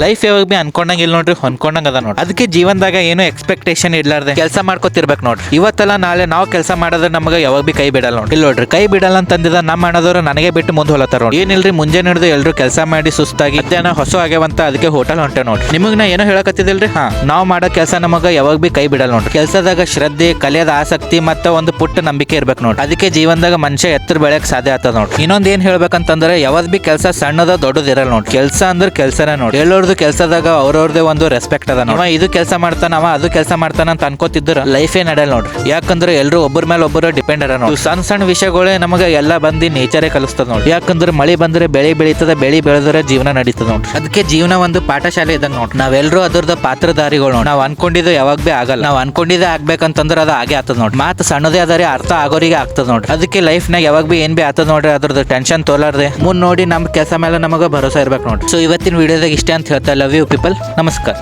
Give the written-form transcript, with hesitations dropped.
Life ಯಾವಾಗ B ಅನ್ಕೊಂಡಂಗ ಇಲ್ಲ ನೋಡ್ರಿ, ಹೊಂದ್ಕೊಂಡಂಗ ಅದ ನೋಡ್ರಿ. ಅದಕ್ಕೆ ಜೀವನದಾಗ ಏನು ಎಕ್ಸ್ಪೆಕ್ಟೇಷನ್ ಇರ್ಲಾರ್ದೆ ಕೆಲಸ ಮಾಡ್ಕೊತಿರ್ಬೇಕು ನೋಡ್ರಿ. ಇವತ್ತಲ್ಲ ನಾಳೆ ನಾವು ಕೆಲಸ ಮಾಡಿದ್ರೆ ನಮಗೆ ಯಾವಾಗ ಬಿ ಕೈ ಬಿಡಲ್ಲ ನೋಡ್ರಿ. ಇಲ್ಲ ನೋಡ್ರಿ, ಕೈ ಬಿಡಲ್ಲ ಅಂತಂದಿದ ನಮ್ಮ ಅಣ್ಣದವ್ರು ನನಗೆ ಬಿಟ್ಟು ಮುಂದೆ ಹೊಲತ್ತಾರ ನೋಡಿ. ಏನಿಲ್ರಿ, ಮುಂಜಾನೆ ಹಿಡಿದು ಎಲ್ಲರೂ ಕೆಲಸ ಮಾಡಿ ಸುಸ್ತಾಗಿ ಮಧ್ಯಾಹ್ನ ಹೊಸ ಆಗ್ಯಾವಂತ ಅದಕ್ಕೆ ಹೋಟೆಲ್ ಹೊಂಟೆ ನೋಡ್ರಿ. ನಿಮಗೆ ನಾ ಏನೋ ಹೇಳಕತ್ತಿದಿಲ್ರಿ, ನಾವು ಮಾಡೋ ಕೆಲಸ ನಮಗೆ ಯಾವಾಗ ಬಿ ಕೈ ಬಿಡಲ್ಲ ನೋಡ್ರಿ. ಕೆಲಸದಾಗ ಶ್ರದ್ಧೆ, ಕಲಿಯೋದ ಆಸಕ್ತಿ ಮತ್ತೆ ಒಂದು ಪುಟ್ಟ ನಂಬಿಕೆ ಇರ್ಬೇಕು ನೋಡ್ರಿ. ಅದಕ್ಕೆ ಜೀವನದಾಗ ಮನುಷ್ಯ ಎತ್ತರ ಬೆಳೆಯಕ್ ಸಾಧ್ಯ ಆಗ್ತದ ನೋಡ್ರಿ. ಇನ್ನೊಂದ್ ಏನ್ ಹೇಳ್ಬೇಕಂತಂದ್ರೆ ಯಾವ್ದು ಬಿ ಕೆಲಸ ಸಣ್ಣದ ದೊಡ್ಡದ ಇರಲ್ಲ ನೋಡ್ರಿ. ಕೆಲಸ ಅಂದ್ರೆ ಕೆಲಸನೇ ನೋಡಿ. ಎಲ್ಲರದು ಕೆಲಸದಾಗ ಅವ್ರವ್ರದೇ ಒಂದು ರೆಸ್ಪೆಕ್ಟ್ ಅದ ನೋಡಿ. ಇದು ಕೆಲಸ ಮಾಡ್ತಾನ, ಅವ ಅದು ಕೆಲಸ ಮಾಡ್ತಾನ ಅಂತ ಅನ್ಕೋತಿದ್ರ ಲೈಫೇ ನಡೆಯಲ್ಲ ನೋಡ್ರಿ. ಯಾಕಂದ್ರೆ ಎಲ್ಲರೂ ಒಬ್ಬರ ಮೇಲೆ ಒಬ್ಬರು ಡಿಪೆಂಡ್ ಅದ ನೋಡಿ. ಸಣ್ಣ ಸಣ್ಣ ವಿಷಯಗಳೇ ನಮಗೆ ಎಲ್ಲ ಬಂದು ನೇಚರೇ ಕಲಿಸ್ತದ ನೋಡಿ. ಯಾಕಂದ್ರೆ ಮಳೆ ಬಂದ್ರೆ ಬೆಳೆ ಬೆಳೀತದ, ಬೆಳೆ ಬೆಳೆದ್ರೆ ಜೀವನ ನಡೀತದ ನೋಡ್ರಿ. ಅದಕ್ಕೆ ಜೀವನ ಒಂದು ಪಾಠಶಾಲೆ ಇದ್ದಂಗ ನೋಡ್ರಿ. ನಾವೆಲ್ಲರೂ ಅದ್ರದ ಪಾತ್ರಧಾರಿಗಳು ನೋಡಿ. ನಾವ್ ಅನ್ಕೊಂಡಿದ್ದು ಯಾವಾಗ ಬಿ ಆಗಲ್ಲ. ನಾವ್ ಅನ್ಕೊಂಡಿದ್ದೆ ಆಗ್ಬೇಕಂತಂದ್ರೆ ಅದು ಆಗೇ ಆಗ್ತದ ನೋಡ್ರಿ. ಮಾತು ಸಣ್ಣದೇ ಅದರಿ, ಅರ್ಥ ಆಗೋರಿಗೆ ಆಗ್ತದ ನೋಡ್ರಿ. ಅದಕ್ಕೆ ಲೈಫ್ ನಾಗ ಯಾವಾಗ ಬಿ ಏನ್ ಬಿ ಆಗ್ತದ ನೋಡ್ರಿ, ಅದ್ರದ್ದು ಟೆನ್ಷನ್ ತೋಲಾರ್ದೆ ಮುಂದ್ ನೋಡಿ ನಮ್ಮ ಕೆಲಸ ಮೇಲೆ ನಮಗೆ ಭರೋಸಾ ಇರ್ಬೇಕು ನೋಡ್ರಿ. ಸೊ ಇವತ್ತಿನ ವಿಡಿಯೋದಾಗ ಇಷ್ಟೇ ಅಂತ ಹೇಳ್ತಾ, ಲವ್ ಯು ಪೀಪಲ್. ನಮಸ್ಕಾರ.